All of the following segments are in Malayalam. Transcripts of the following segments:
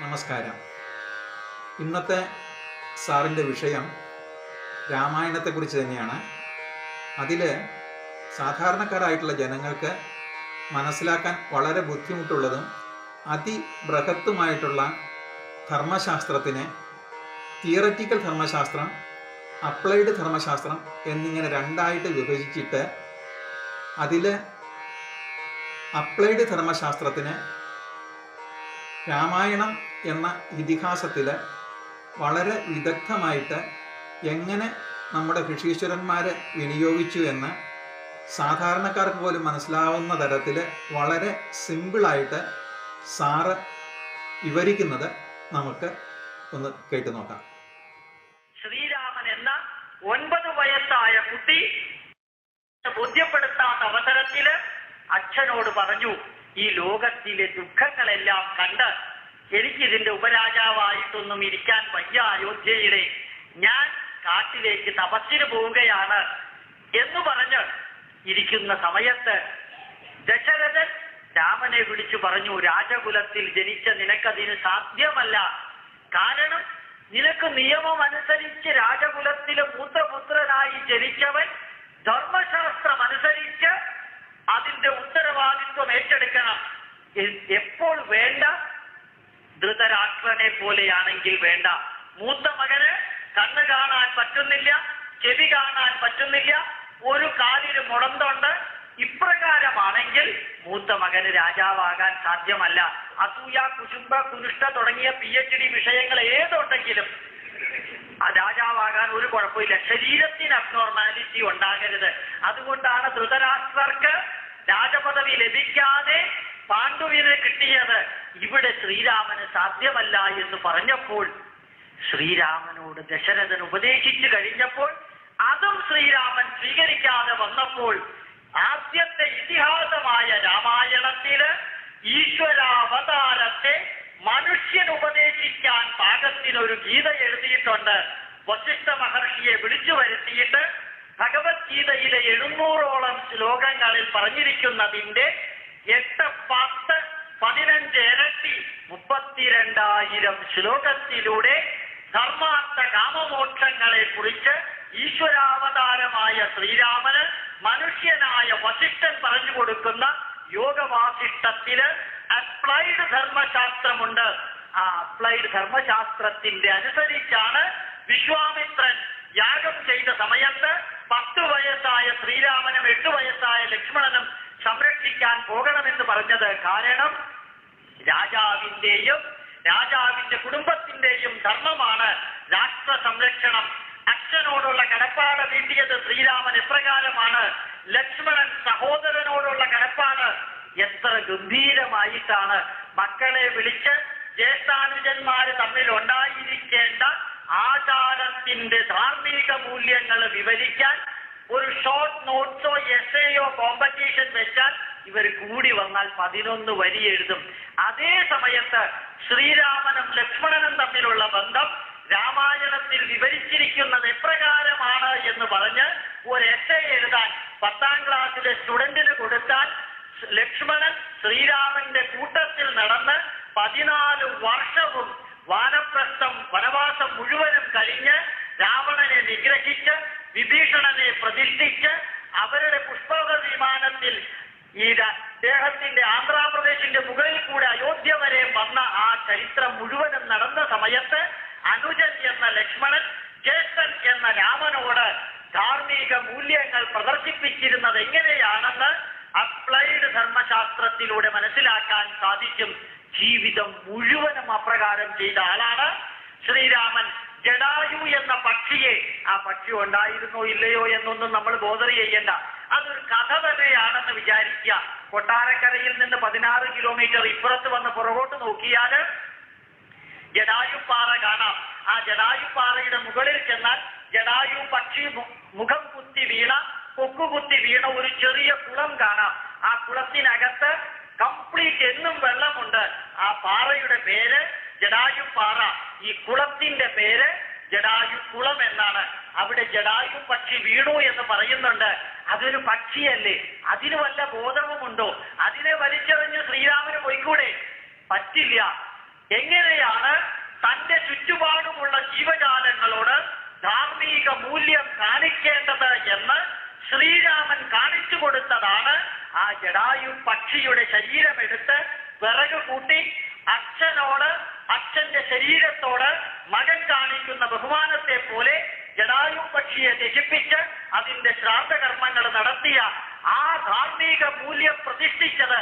നമസ്കാരം. ഇന്നത്തെ സാറിൻ്റെ വിഷയം രാമായണത്തെക്കുറിച്ച് തന്നെയാണ്. അതിൽ സാധാരണക്കാരായിട്ടുള്ള ജനങ്ങൾക്ക് മനസ്സിലാക്കാൻ വളരെ ബുദ്ധിമുട്ടുള്ളതും അതിബൃഹത്തുമായിട്ടുള്ള ധർമ്മശാസ്ത്രത്തിനെ തിയററ്റിക്കൽ ധർമ്മശാസ്ത്രം, അപ്ലൈഡ് ധർമ്മശാസ്ത്രം എന്നിങ്ങനെ രണ്ടായിട്ട് വിഭജിച്ചിട്ട് അതിൽ അപ്ലൈഡ് ധർമ്മശാസ്ത്രത്തിന് രാമായണം എന്ന ഇതിഹാസത്തിൽ വളരെ വിദഗ്ധമായിട്ട് എങ്ങനെ നമ്മുടെ ഋഷീശ്വരന്മാർ വിനിയോഗിച്ചു എന്ന് സാധാരണക്കാർക്ക് പോലും മനസ്സിലാവുന്ന തരത്തിൽ വളരെ സിമ്പിളായിട്ട് സാറ് വിവരിക്കുന്നത് നമുക്ക് ഒന്ന് കേട്ടു നോക്കാം. ശ്രീരാമൻ എന്ന 9 വയസ്സായ കുട്ടി ബോധ്യപ്പെടുത്താത്ത അവസരത്തില് അച്ഛനോട് പറഞ്ഞു, ഈ ലോകത്തിലെ ദുഃഖങ്ങളെല്ലാം കണ്ട് എനിക്കിതിന്റെ ഉപരാജാവായിട്ടൊന്നും ഇരിക്കാൻ വയ്യ അയോധ്യയിലെ, ഞാൻ കാട്ടിലേക്ക് തപസ്സിന് പോവുകയാണ് എന്ന് പറഞ്ഞ് ഇരിക്കുന്ന സമയത്ത് ദശരഥൻ രാമനെ വിളിച്ചു പറഞ്ഞു, രാജകുലത്തിൽ ജനിച്ച നിനക്കതിന് സാധ്യമല്ല. കാരണം നിനക്ക് നിയമം അനുസരിച്ച് രാജകുലത്തിലെ മൂത്തപുത്രനായി ജനിച്ചവൻ ധർമ്മശാസ്ത്രം അനുസരിച്ച് അതിന്റെ ഉത്തരവാദിത്വം ഏറ്റെടുക്കണം. എപ്പോൾ വേണ്ട? ധൃതരാഷ്ട്രനെ പോലെയാണെങ്കിൽ വേണ്ട. മൂത്ത മകന് കണ്ണ് കാണാൻ പറ്റുന്നില്ല, ചെവി കാണാൻ പറ്റുന്നില്ല, ഒരു കാലിന് മുടന്തുണ്ട്. ഇപ്രകാരമാണെങ്കിൽ മൂത്ത മകന് രാജാവാകാൻ സാധ്യമല്ല. അസൂയ, കുശുംബ, കുനിഷ്ഠ തുടങ്ങിയ PhD വിഷയങ്ങൾ ഏതുണ്ടെങ്കിലും രാജാവാകാൻ ഒരു കുഴപ്പമില്ല. ശരീരത്തിന് അബ്നോർമാലിറ്റി ഉണ്ടാകരുത്. അതുകൊണ്ടാണ് ധൃതരാഷ്ട്രർക്ക് രാജപദവി ലഭിക്കാതെ പാണ്ഡുവിന് കിട്ടിയത്. ഇവിടെ ശ്രീരാമന് സാധ്യമല്ല എന്ന് പറഞ്ഞപ്പോൾ ശ്രീരാമനോട് ദശരഥൻ ഉപദേശിച്ചു കഴിഞ്ഞപ്പോൾ അതും ശ്രീരാമൻ സ്വീകരിക്കാതെ വന്നപ്പോൾ ആദ്യത്തെ ഇതിഹാസമായ രാമായണത്തില് ഈശ്വരാവതാരത്തെ മനുഷ്യൻ ഉപദേശിക്കാൻ പാകത്തിനൊരു ഗീത എഴുതിയിട്ടുണ്ട്. വസിഷ്ഠ മഹർഷിയെ വിളിച്ചു വരുത്തിയിട്ട് ഭഗവത്ഗീതയിലെ 700ഓളം ശ്ലോകങ്ങളിൽ പറഞ്ഞിരിക്കുന്നതിന്റെ 8, 10, 15 ഇരട്ടി 32,000 ശ്ലോകത്തിലൂടെ ധർമാർത്ഥ കാമമോക്ഷങ്ങളെ കുറിച്ച് ഈശ്വരാവതാരമായ ശ്രീരാമന് മനുഷ്യനായ വസിഷ്ഠൻ പറഞ്ഞു കൊടുക്കുന്ന യോഗവാസിഷ്ഠത്തില് അപ്ലൈഡ് ധർമ്മശാസ്ത്രമുണ്ട്. ആ അപ്ലൈഡ് ധർമ്മശാസ്ത്രത്തിന്റെ അനുസരിച്ചാണ് വിശ്വാമിത്രൻ യാഗം ചെയ്ത സമയത്ത് 10 വയസ്സായ ശ്രീരാമനും 8 വയസ്സായ ലക്ഷ്മണനും സംരക്ഷിക്കാൻ പോകണമെന്ന് പറഞ്ഞത്. കാരണം രാജാവിന്റെ കുടുംബത്തിന്റെയും ധർമ്മമാണ് രാഷ്ട്ര സംരക്ഷണം. അച്ഛനോടുള്ള കടപ്പാട് വീട്ടിയത് ശ്രീരാമൻ എപ്രകാരമാണ്, ലക്ഷ്മണൻ സഹോദരനോടുള്ള കടപ്പാട് എത്ര ഗംഭീരമായിട്ടാണ്. മക്കളെ വിളിച്ച് ജ്യേഷ്ഠാനുജന്മാര് തമ്മിൽ ഉണ്ടായിരിക്കേണ്ട ആചാരത്തിന്റെ ധാർമ്മിക മൂല്യങ്ങൾ വിവരിക്കാൻ ഒരു ഷോർട്ട് നോട്ട്സോ എസ്സേയോ കോമ്പറ്റീഷൻ വെച്ചാൽ ഇവർ കൂടി വന്നാൽ 11 വരി എഴുതും. അതേ സമയത്ത് ശ്രീരാമനും ലക്ഷ്മണനും തമ്മിലുള്ള ബന്ധം രാമായണത്തിൽ വിവരിച്ചിരിക്കുന്നത് എപ്രകാരമാണ് എന്ന് പറഞ്ഞ് ഒരു എസ്സേ എഴുതാൻ 10ാം ക്ലാസ്സിലെ സ്റ്റുഡന്റിന് കൊടുത്താൽ ലക്ഷ്മണൻ ശ്രീരാമന്റെ കൂട്ടത്തിൽ നടന്ന് 14 വർഷവും വനവാസം മുഴുവനും കഴിഞ്ഞ് രാവണനെ നിഗ്രഹിച്ച് വിഭീഷണനെ പ്രതിഷ്ഠിച്ച് അവരുടെ പുഷ്പക വിമാനത്തിൽ ഈ അദ്ദേഹത്തിന്റെ ആന്ധ്രാപ്രദേശിന്റെ മുകളിൽ കൂടെ അയോധ്യ വരെ വന്ന ആ ചരിത്രം മുഴുവനും നടന്ന സമയത്ത് അനുജൻ എന്ന ലക്ഷ്മണൻ ജ്യേഷ്ഠൻ എന്ന രാമനോട് ധാർമ്മിക മൂല്യങ്ങൾ പ്രദർശിപ്പിച്ചിരുന്നത് എങ്ങനെയാണെന്ന് അപ്ലൈഡ് ധർമ്മശാസ്ത്രത്തിലൂടെ മനസ്സിലാക്കാൻ സാധിക്കും. ജീവിതം മുഴുവനും അപ്രകാരം ചെയ്ത ആളാണ് ശ്രീരാമൻ. ജടായു എന്ന പക്ഷിയെ, ആ പക്ഷി ഉണ്ടായിരുന്നോ ഇല്ലയോ എന്നൊന്നും നമ്മൾ ബോധർ ചെയ്യണ്ട, അതൊരു കഥ തന്നെയാണെന്ന് വിചാരിക്കുക. കൊട്ടാരക്കരയിൽ നിന്ന് 16 കിലോമീറ്റർ ഇപ്പുറത്ത് വന്ന് പുറകോട്ട് നോക്കിയാല് ജടായുപ്പാറ കാണാം. ആ ജടായുപ്പാറയുടെ മുകളിൽ ചെന്നാൽ ജടായു പക്ഷി മുഖം കുത്തി വീണ, കൊക്കുകുത്തി വീണ ഒരു ചെറിയ കുളം കാണാം. ആ കുളത്തിനകത്ത് കംപ്ലീറ്റ് എന്നും വെള്ളമുണ്ട്. ആ പാറയുടെ പേര് ജടായുപ്പാറ. ഈ കുളത്തിന്റെ പേര് ജടായുക്കുളം എന്നാണ്. അവിടെ ജടായു പക്ഷി വീണു എന്ന് പറയുന്നുണ്ട്. അതൊരു പക്ഷിയല്ലേ, അതിന് വല്ല ബോധവുമുണ്ടോ? അതിനെ വലിച്ചെറിഞ്ഞ് ശ്രീരാമന് പോയിക്കൂടെ? പറ്റില്ല. എങ്ങനെയാണ് തന്റെ ചുറ്റുപാടുമുള്ള ജീവജാലങ്ങളോട് ധാർമ്മിക മൂല്യം കാണിക്കേണ്ടത് എന്ന് ശ്രീരാമൻ കാണിച്ചു കൊടുത്തതാണ് ആ ജടായു പക്ഷിയുടെ ശരീരമെടുത്ത് വിറക് കൂട്ടി അച്ഛനോട്, അച്ഛന്റെ ശരീരത്തോട് മകൻ കാണിക്കുന്ന ബഹുമാനത്തെ പോലെ ജടായു പക്ഷിയെ ദഹിപ്പിച്ച് അതിന്റെ ശ്രാദ്ധകർമ്മങ്ങൾ നടത്തിയ ആ ധാർമ്മിക മൂല്യം പ്രതിഷ്ഠിച്ചത്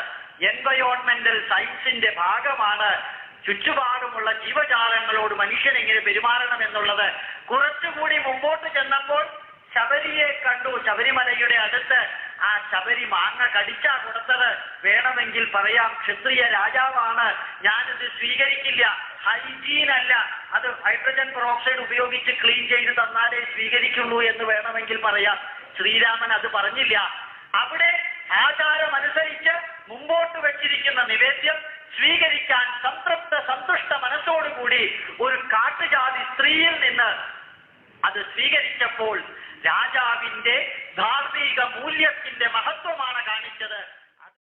എൻവയോൺമെന്റൽ സയൻസിന്റെ ഭാഗമാണ്. ചുറ്റുപാടുമുള്ള ജീവജാലങ്ങളോട് മനുഷ്യൻ എങ്ങനെ പെരുമാറണം എന്നുള്ളത്. കുറച്ചുകൂടി മുമ്പോട്ട് ചെന്നപ്പോൾ ശബരിയെ കണ്ടു. ശബരിമലയുടെ അടുത്ത് ആ ശബരി മാങ്ങ കടിച്ചാ കൊടുത്തത്. വേണമെങ്കിൽ പറയാം ക്ഷത്രിയ രാജാവാണ്, ഞാനിത് സ്വീകരിക്കില്ല, ഹൈജീൻ അല്ല, അത് ഹൈഡ്രജൻ പെറോക്സൈഡ് ഉപയോഗിച്ച് ക്ലീൻ ചെയ്ത് തന്നാലേ സ്വീകരിക്കുള്ളൂ എന്ന് വേണമെങ്കിൽ പറയാം. ശ്രീരാമൻ അത് പറഞ്ഞില്ല. അവിടെ ആചാരമനുസരിച്ച് മുമ്പോട്ട് വെച്ചിരിക്കുന്ന നിവേദ്യം സ്വീകരിക്കാൻ സന്തുഷ്ട മനസ്സോടുകൂടി ഒരു കാട്ടുജാതി സ്ത്രീയിൽ നിന്ന് അത് സ്വീകരിച്ചപ്പോൾ രാജാവിന്റെ ധാർമ്മിക മൂല്യത്തിന്റെ മഹത്വമാണ് കാണിച്ചത്.